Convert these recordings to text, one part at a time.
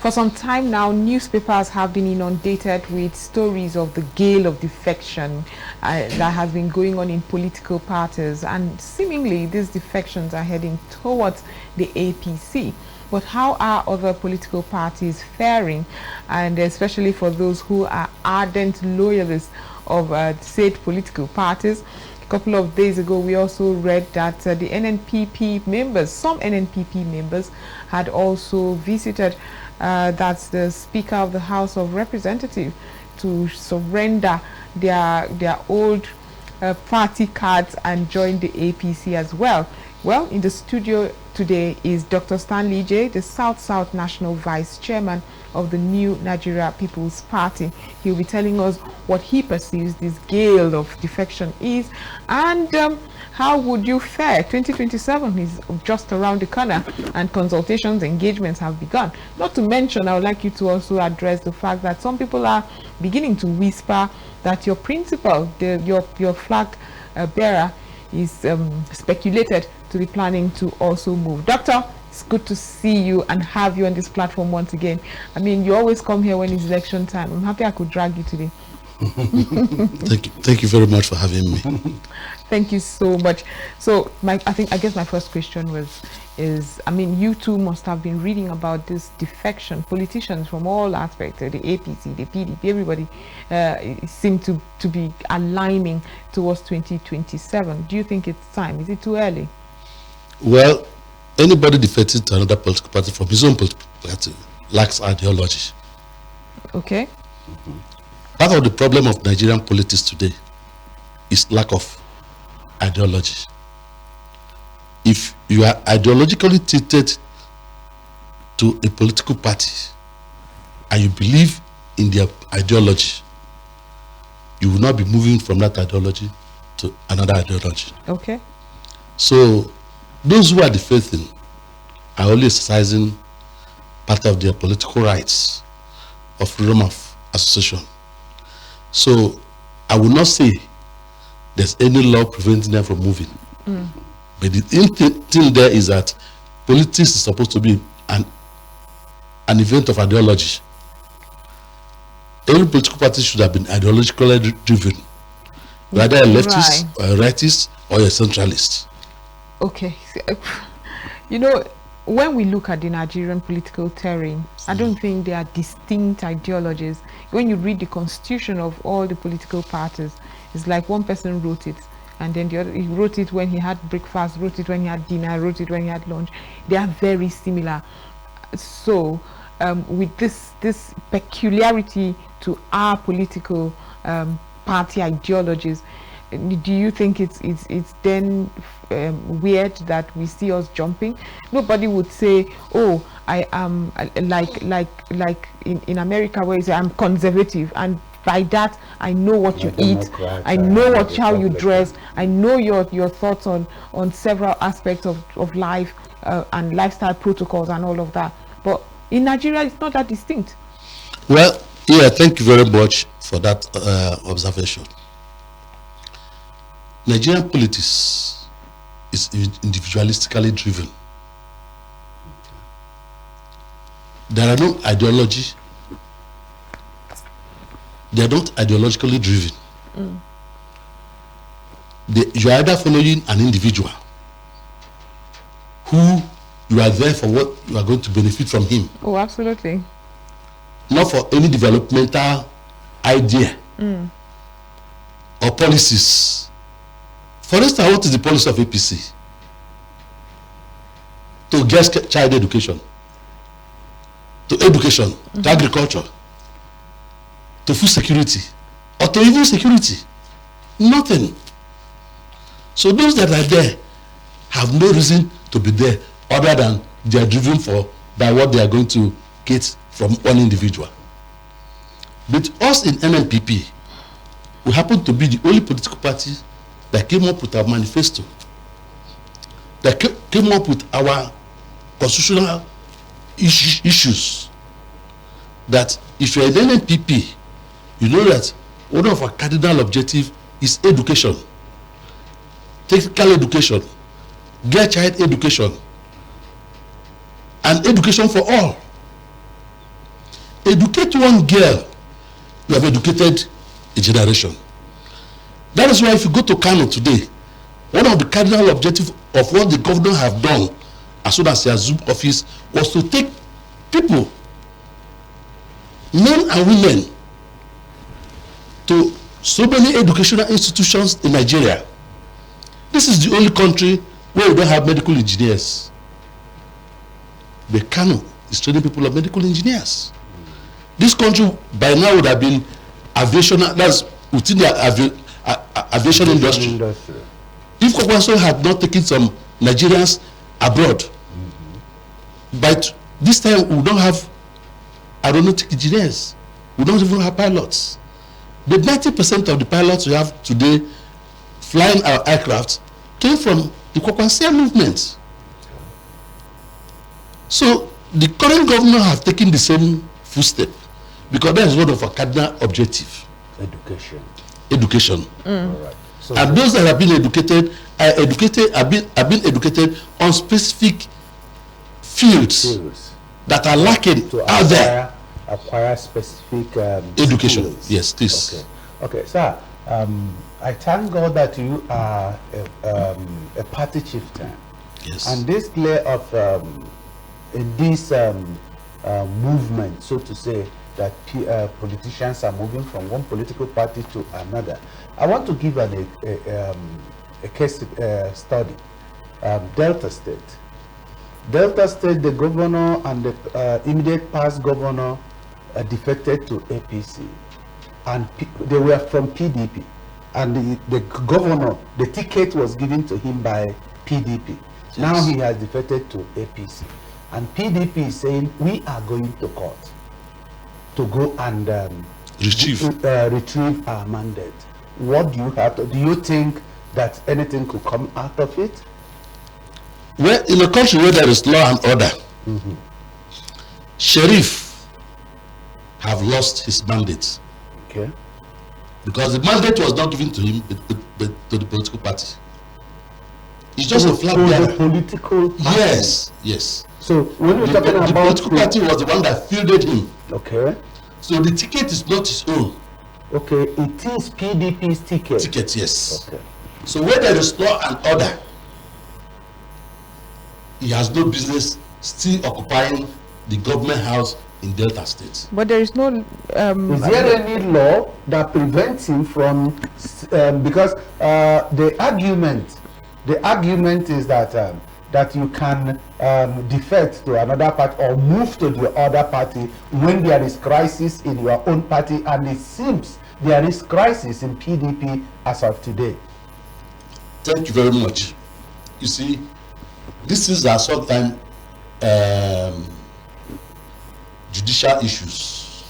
For some time now, newspapers have been inundated with stories of the gale of defection that has been going on in political parties, and seemingly these defections are heading towards the APC. But how are other political parties faring, and especially for those who are ardent loyalists of said political parties? A couple of days ago, we also read that the NNPP members, some NNPP members, had also visited that's the Speaker of the House of Representatives to surrender their old party cards and join the APC as well. Well, in the studio today is Dr. Stanley J, the South-South National Vice Chairman of the New Nigeria People's Party. He'll be telling us what he perceives this gale of defection is, and how would you fare? 2027 is just around the corner, and consultations, engagements have begun. Not to mention, I would like you to also address the fact that some people are beginning to whisper that your principal, your flag bearer, is speculated to be planning to also move. Doctor, it's good to see you and have you on this platform once again. I mean, you always come here when it's election time. I'm happy I could drag you today. Thank you very much for having me. Thank you so much. So I guess my first question is, I mean, you two must have been reading about this defection. Politicians from all aspects, the APC, the PDP, everybody seem to be aligning towards 2027. Do you think it's time? Is it too early? Well, anybody defected to another political party from his own political party lacks ideology. Okay. Part of the problem of Nigerian politics today is lack of ideology. If you are ideologically tilted to a political party and you believe in their ideology, you will not be moving from that ideology to another ideology. Okay. So those who are defecting are only exercising part of their political rights of freedom of association. So I will not say there's any law preventing them from moving. But the thing there is that politics is supposed to be an event of ideology. Every political party should have been ideologically driven, whether a leftist or a rightist or a centralist. Okay. You know, when we look at the Nigerian political terrain, I don't think there are distinct ideologies. When you read the constitution of all the political parties, it's like one person wrote it, and then the other, he wrote it when he had breakfast, wrote it when he had dinner, wrote it when he had lunch. They are very similar. So with this peculiarity to our political party ideologies, do you think it's then weird that we see us jumping? Nobody would say, oh, I am like in America, where you say I'm conservative, and by that I know what you eat, I know how you dress, I know your thoughts on several aspects of life and lifestyle protocols and all of that. But in Nigeria, it's not that distinct. Well, yeah, thank you very much for that observation. Nigerian politics is individualistically driven. There are no ideology. They are not ideologically driven. You are either following an individual who you are there for what you are going to benefit from him. Oh, absolutely. Not for any developmental idea or policies. For instance, what is the policy of APC? To get child education, to education, to agriculture, to food security, or to even security. Nothing. So those that are there have no reason to be there other than they are driven by what they are going to get from one individual. But us in NNPP, we happen to be the only political party that came up with our manifesto, that came up with our constitutional issues, that if you're an NNPP, you know that one of our cardinal objectives is education, technical education, girl child education, and education for all. educate one girl, you have educated a generation. That is why if you go to Kano today, one of the cardinal objectives of what the governor have done as soon as he assumed office was to take people, men and women, to so many educational institutions in Nigeria. This is the only country where we don't have medical engineers. But Kano is training people of medical engineers. This country by now would have been aviation, that's within the aviation industry. If Kwakwanso had not taken some Nigerians abroad, but this time we don't have aeronautic engineers. We don't even have pilots. The 90% of the pilots we have today flying our aircraft came from the Kwakwanso movement. So the current governor have taken the same footstep because that is one of our cardinal objective. Education. All right. So and those that have been educated have been educated on specific fields that are lacking out there. Acquire specific education. skills. Yes, this. Okay, sir. I thank God that you are a party chieftain. Yes. And this layer of in this movement, so to say, that politicians are moving from one political party to another. I want to give a case study. Delta State. Delta State, the governor and the immediate past governor defected to APC, and they were from PDP, and the governor, the ticket was given to him by PDP. Yes. Now he has defected to APC, and PDP is saying we are going to court to go and retrieve our mandate. What do you have to, do you think that anything could come out of it? Well, in a country where there is law and order, Sheriff have lost his mandate. Okay. Because the mandate was not given to him, but to the political party. It's just a flag bearer. The political party. Yes, yes. So when we're talking the about political party was the one that fielded him. Okay. So the ticket is not his own. Okay, it is PDP's ticket. Ticket, yes. Okay. So where there is law and order, he has no business still occupying the government house in Delta State. But there is no. Is there any law that prevents him from? Because the argument is that that you can defect to another party or move to the other party when there is crisis in your own party, and it seems there is crisis in PDP as of today. Thank you very much. You see, this is sometimes judicial issues,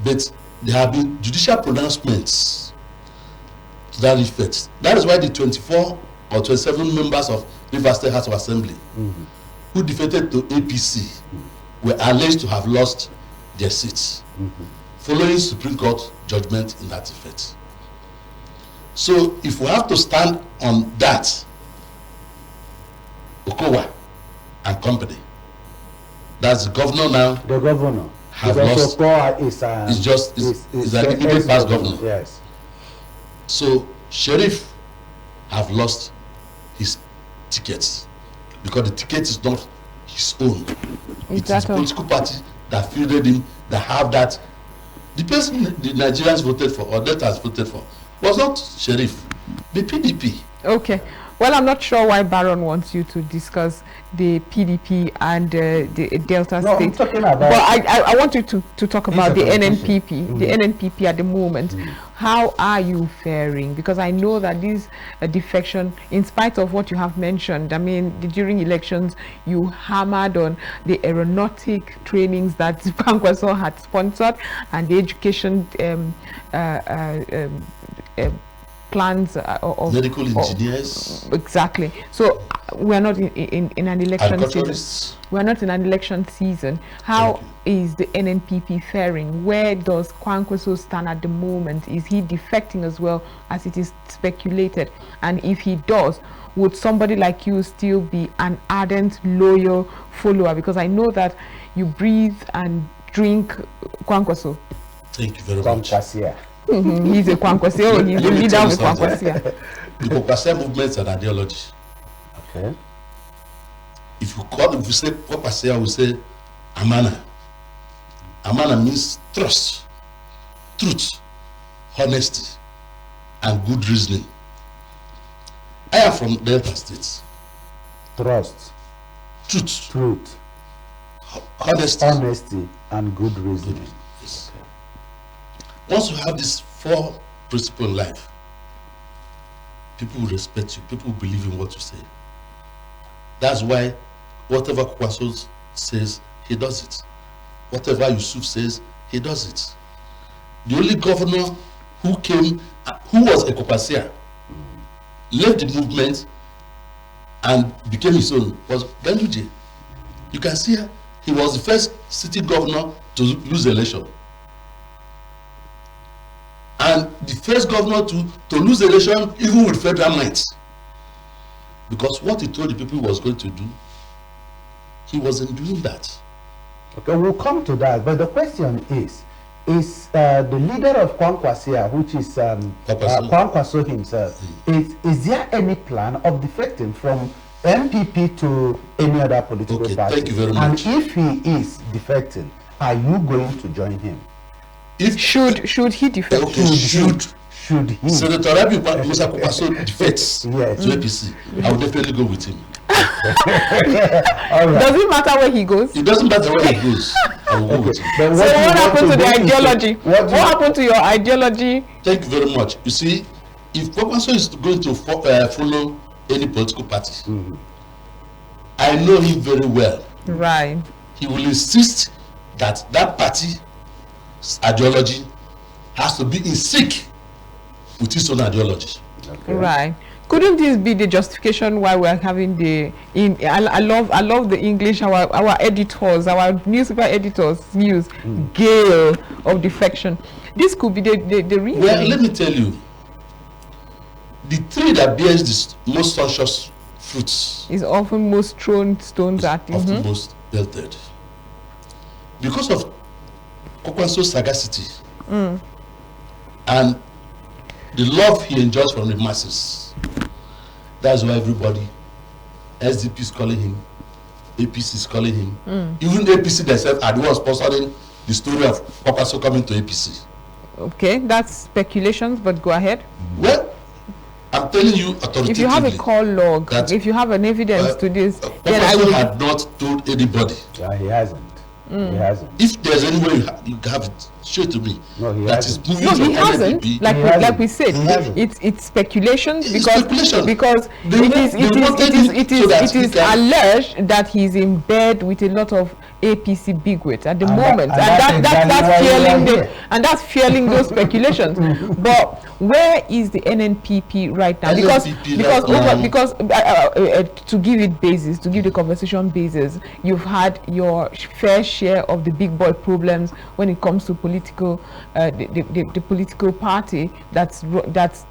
but there have been judicial pronouncements to that effect. That is why the 24 or 27 members of Rivers State House of Assembly who defected to APC were alleged to have lost their seats following Supreme Court judgment in that effect. So if we have to stand on that, Okowa and company, that's the governor now. The governor have because lost. Is an immediate past governor. Yes. So Sheriff have lost his tickets because the ticket is not his own. It is the political party that fielded him that have that. The person the Nigerians voted for or Deltas voted for was not Sheriff, the PDP. Okay. Well, I'm not sure why Baron wants you to discuss the PDP and the Delta State. I'm talking about. But I want you to talk about the NNPP. The NNPP at the moment. How are you faring? Because I know that this defection, in spite of what you have mentioned, I mean, during elections, you hammered on the aeronautic trainings that Kwankwaso had sponsored and the education plans of medical engineers, exactly. So we are not in an election season. agriculturists. We are not in an election season. How is the NNPP faring? Where does Kwankwaso stand at the moment? Is he defecting as well as it is speculated? And if he does, would somebody like you still be an ardent, loyal follower? Because I know that you breathe and drink Kwankwaso. Thank you very much. Kwankwasia. He's a Kwankwaso. He's the leader of Kwankwasia. The Kwankwasia movement is an ideology. Okay. If you say Kwankwasia, we say Amana. Amana means trust, truth, honesty, and good reasoning. I am from Delta State. Trust, Truth, truth, honesty, and good reasoning. Yes. Once you have these 4 principles in life, people will respect you. People will believe in what you say. That's why whatever Kwankwaso says, he does it. Whatever Yusuf says, he does it. The only governor who came, who was a Kwankwasia, left the movement and became his own, was Ganduje. You can see he was the first city governor to lose the election. And the first governor to lose the election even with federal might. Because what he told the people he was going to do, he wasn't doing that. Okay, we'll come to that. But the question is the leader of Kwankwasia, which is Kwankwaso himself, is there any plan of defecting from MPP to any other political party? Thank you very much. And if he is defecting, are you going to join him? If should he defect? Okay, should he? Senator Rabi Musa Kwankwaso defects to APC, I will definitely go with him. All right. Does it matter where he goes? It doesn't matter where he goes. I will go with him. Then So what happened to the ideology? What happened? happened to your ideology? Thank you very much. You see, if Kwankwaso is going to follow any political party, I know him very well. Right. He will insist that that party's ideology has to be in sync with his own ideology. Okay. Right. Couldn't this be the justification why we're having the I love the English our editors, our newspaper editors use gale of defection. This could be the reason. Well, let me tell you, the tree that bears the most luscious fruits is often most thrown stones at. often most belted. Because of Kwankwaso's sagacity and the love he enjoys from the masses. That's why everybody, SDP is calling him, APC is calling him. Even APC themselves are the ones sponsoring the story of Kwankwaso coming to APC. Okay, that's speculations, but go ahead. Well, I'm telling you authoritatively. If you have a call log, if you have an evidence to this, then I Kwankwaso will. had not told anybody. He hasn't. He hasn't. If there's any way you have it, show it to me. No, he that is hasn't. moving No, from he hasn't. NNPP. Like we said, He hasn't. it's speculations It's because speculation. because They wanted it so that is he can- alleged that he's in bed with a lot of APC bigwigs at the And moment, that's exactly why we are here. that's fueling those speculations. But where is the NNPP right now? NNPP Because to give it basis, to give the conversation basis, you've had your fair share of the big boy problems when it comes to political the political party that's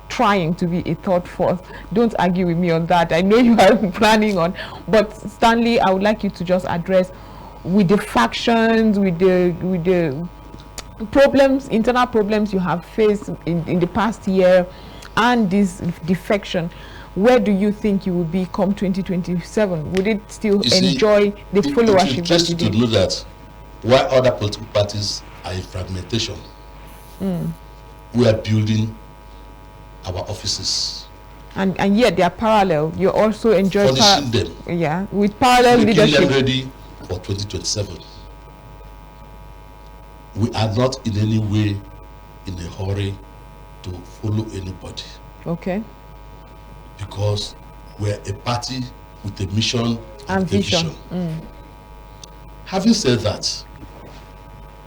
trying to be a third force. Don't argue with me on that. I know you are planning on, but Stanley, I would like you to just address with the factions, with the problems, internal problems you have faced in the past year, and this defection. Where do you think you will be come 2027? Would it still enjoy the followership? It's interesting to know that while other political parties are in fragmentation, we are building our offices. And yet they are parallel. You also enjoy furnishing them. Yeah, with parallel making leadership. them ready for 2027. We are not in any way in a hurry to follow anybody. Okay. Because we're a party with a mission And a vision. Having said that,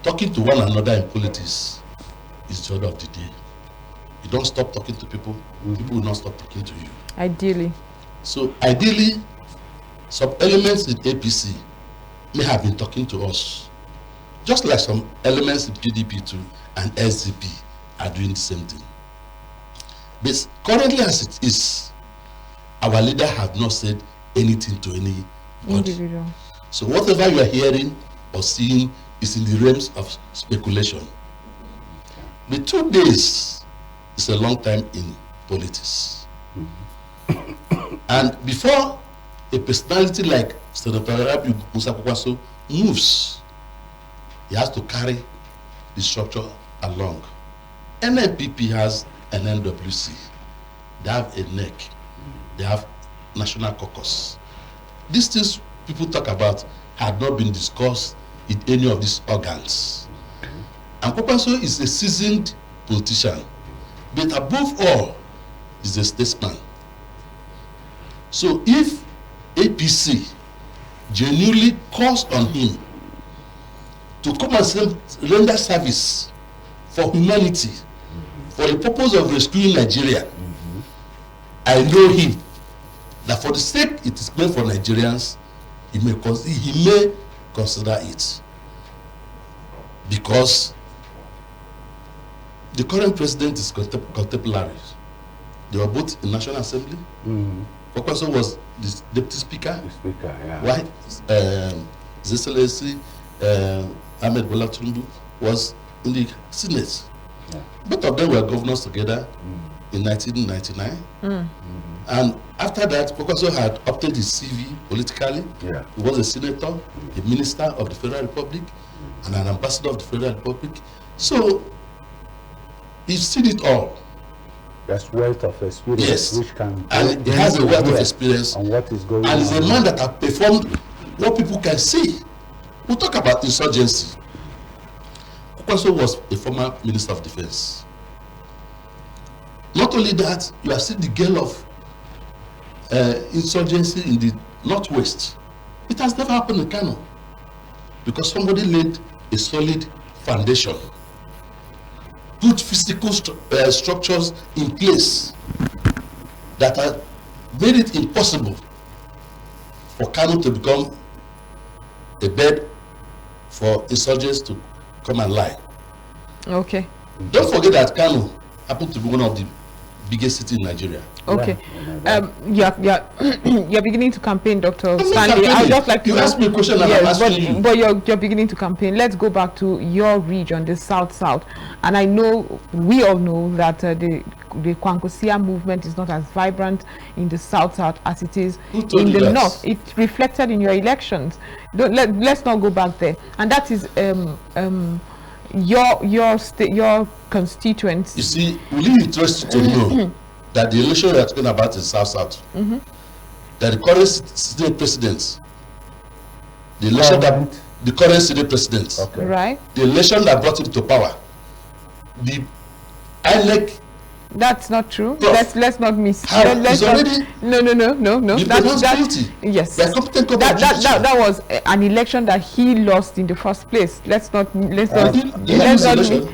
talking to one another in politics is the order of the day. you don't stop talking to people, people will not stop talking to you. Ideally. So ideally, some elements in APC may have been talking to us, just like some elements in PDP too and SDP are doing the same thing. But currently as it is, our leader have not said anything to any Individual. So whatever you are hearing or seeing is in the realms of speculation. The 2 days is a long time in politics. And before a personality like Senator Rabi Musa Kwakwaso moves, he has to carry the structure along. NNPP has an NWC. They have a NEC. They have National Caucus. These things people talk about had not been discussed in any of these organs. And Kwakwaso is a seasoned politician, but above all, is a statesman. So if APC genuinely calls on him to come and render service for humanity, for the purpose of rescuing Nigeria, I know him that for the sake it is meant for Nigerians, he may consider it, because the current president is contemporaries. They were both in National Assembly. Kwakwaso was the deputy speaker. The speaker, yeah. Why His Excellency Ahmed Bola Tinubu was in the Senate. Yeah. Both of them were governors together in 1999. And after that, Kwakwaso had obtained his CV politically. Yeah. He was a senator, a minister of the Federal Republic, and an ambassador of the Federal Republic. So he's seen it all. There's wealth of experience, Yes. which can And he has a wealth of experience. on what is going And he's a on. man that has performed what people can see. We'll talk about insurgency. Kwakwaso was a former Minister of Defense. Not only that, you have seen the gale of insurgency in the Northwest. It has never happened in Kano, because somebody laid a solid foundation, put physical structures in place that have made it impossible for Kano to become a bed for insurgents to come and lie. Okay. Don't forget that Kano happened to be one of the biggest cities in Nigeria. Okay. You're beginning to campaign, Dr. I'm not Stanley. I would campaigning. just like to You asked me a question and I'm yes, asking you. but you're beginning to campaign. Let's go back to your region, the South. And I know, we all know that the Kwankwasịa movement is not as vibrant in the South as it is Who told in you the that? North. It reflected in your elections. Let's not go back there. And that is your constituents. You see, will it interest you to know that the election we are talking about in South, that the current state president, the election that the current state president, Okay. Right? the election that brought him to power, the INEC, That's not true. Prof, Let's not miss. how Let's is not, already no. the responsibility. Yes. They are competent court of justice. That was an election that he lost in the first place. Let's not election?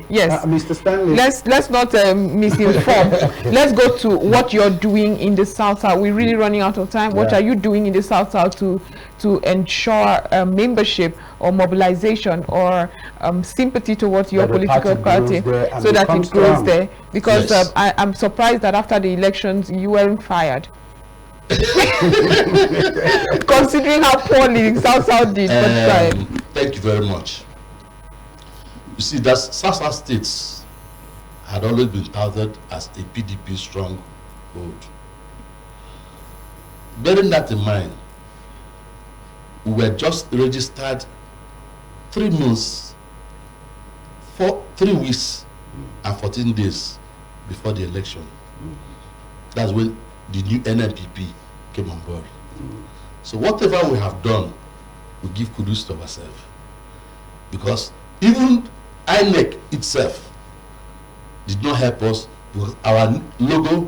yes. Mr. Stanley. Let's not misinform. Let's go to what you're doing in the South. We're really running out of time. What Yeah. are you doing in the South to ensure membership or mobilization or sympathy towards your That the political party party, grows there and so that it becomes grows strong. there? Because Yes. I'm surprised that after the elections you weren't fired. Considering how poorly South did. Thank you very much. You see, that South states had always been touted as a PDP stronghold. Bearing that in mind, we were just registered 3 months, 3 weeks and 14 days before the election. That's when the new NNPP came on board. So whatever we have done, we give kudos to ourselves. Because even INEC itself did not help us, because our logo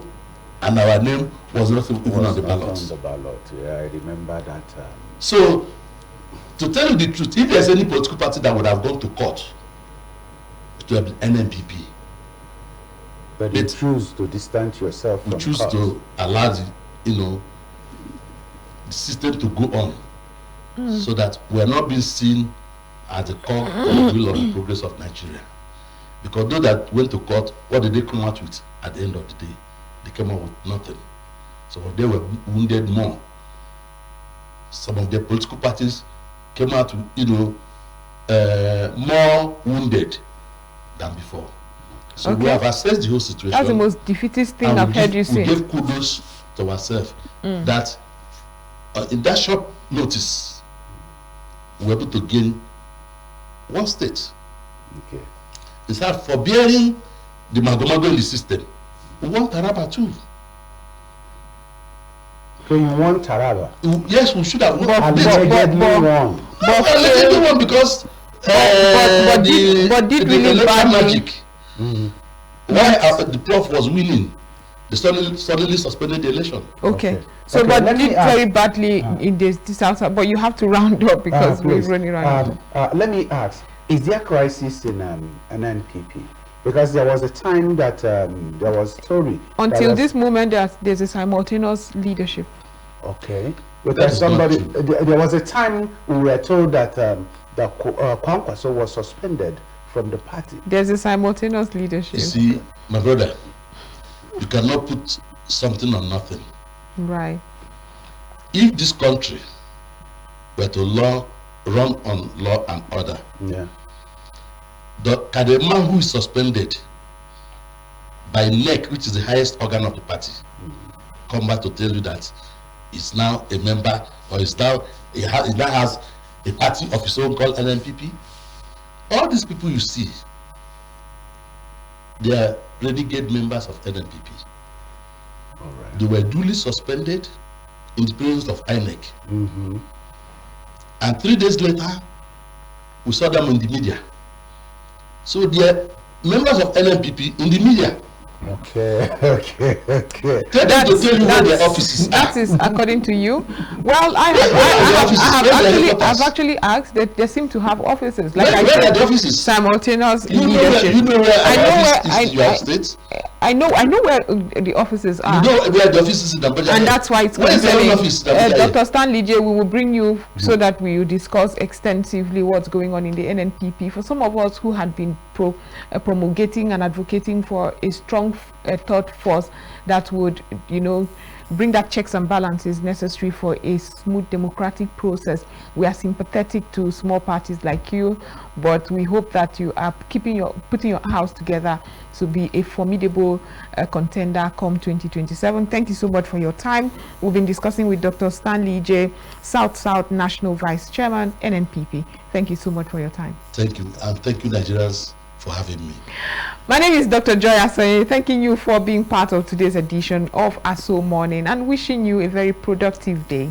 and our name was not even on the ballot. On the ballot. Yeah, I remember that. So, to tell you the truth, if there's any political party that would have gone to court, it would have been NNPP. But you choose to distance yourself from we choose cause. to allow the, the system to go on, so that we are not being seen as the core of the will of the progress of Nigeria. Because those that went to court, what did they come out with at the end of the day? They came out with nothing. Some of them were wounded more. Some of the political parties came out with, more wounded than before. So we have assessed the whole situation. That's the most defeatist thing I've heard you say. We gave kudos to ourselves that in that short notice, we were able to gain one state. Okay. Instead of forbearing the magomago in the system, we want Taraba too. So you want Taraba? Yes, we should have. Allegedly won. Allegedly won because but did really electoral badly. magic. Why the prof was winning, they suddenly suspended the election. Okay. So, Okay, but let me did ask- very badly in this outside. But you have to round up because we're Please, running around. let me ask, is there crisis in an NPP? Because there was a time that there was story. Until this moment, there's a simultaneous leadership. Okay. That Because is not somebody, true. there was a time we were told that Kwankwaso was suspended from the party. There's a simultaneous leadership. You see, my brother, you cannot put something on nothing. Right. If this country were to run on law and order, Yeah. can the man who is suspended by NEC, which is the highest organ of the party, come back to tell you that he's now a member, or he now has a party of his own called NNPP? All these people you see, they are renegade members of NNPP. All right. They were duly suspended in the presence of INEC. And 3 days later, we saw them in the media. So they are members of NNPP in the media. Okay. Tell them to tell you where their offices are. That is according to you. Well, I've actually asked that they seem to have offices. Like Where I are said, the offices? simultaneous You leadership. know where I know our where office is in your state? I know where the offices are. You know where the offices in Abuja? And that's why it's Where is the concerning. own office in Abuja? Dr. Stanley J, we will bring you so that we will discuss extensively what's going on in the NNPP. For some of us who had been promulgating and advocating for a strong thought force that would, bring that checks and balances necessary for a smooth democratic process. We are sympathetic to small parties like you, but we hope that you are putting your house together to be a formidable contender come 2027. Thank you so much for your time. We've been discussing with Dr. Stanley J, South National Vice Chairman, NNPP. Thank you so much for your time. Thank you, and thank you, Nigerians, for having me. My name is Dr. Joy Asonye, thanking you for being part of today's edition of ASO Morning and wishing you a very productive day.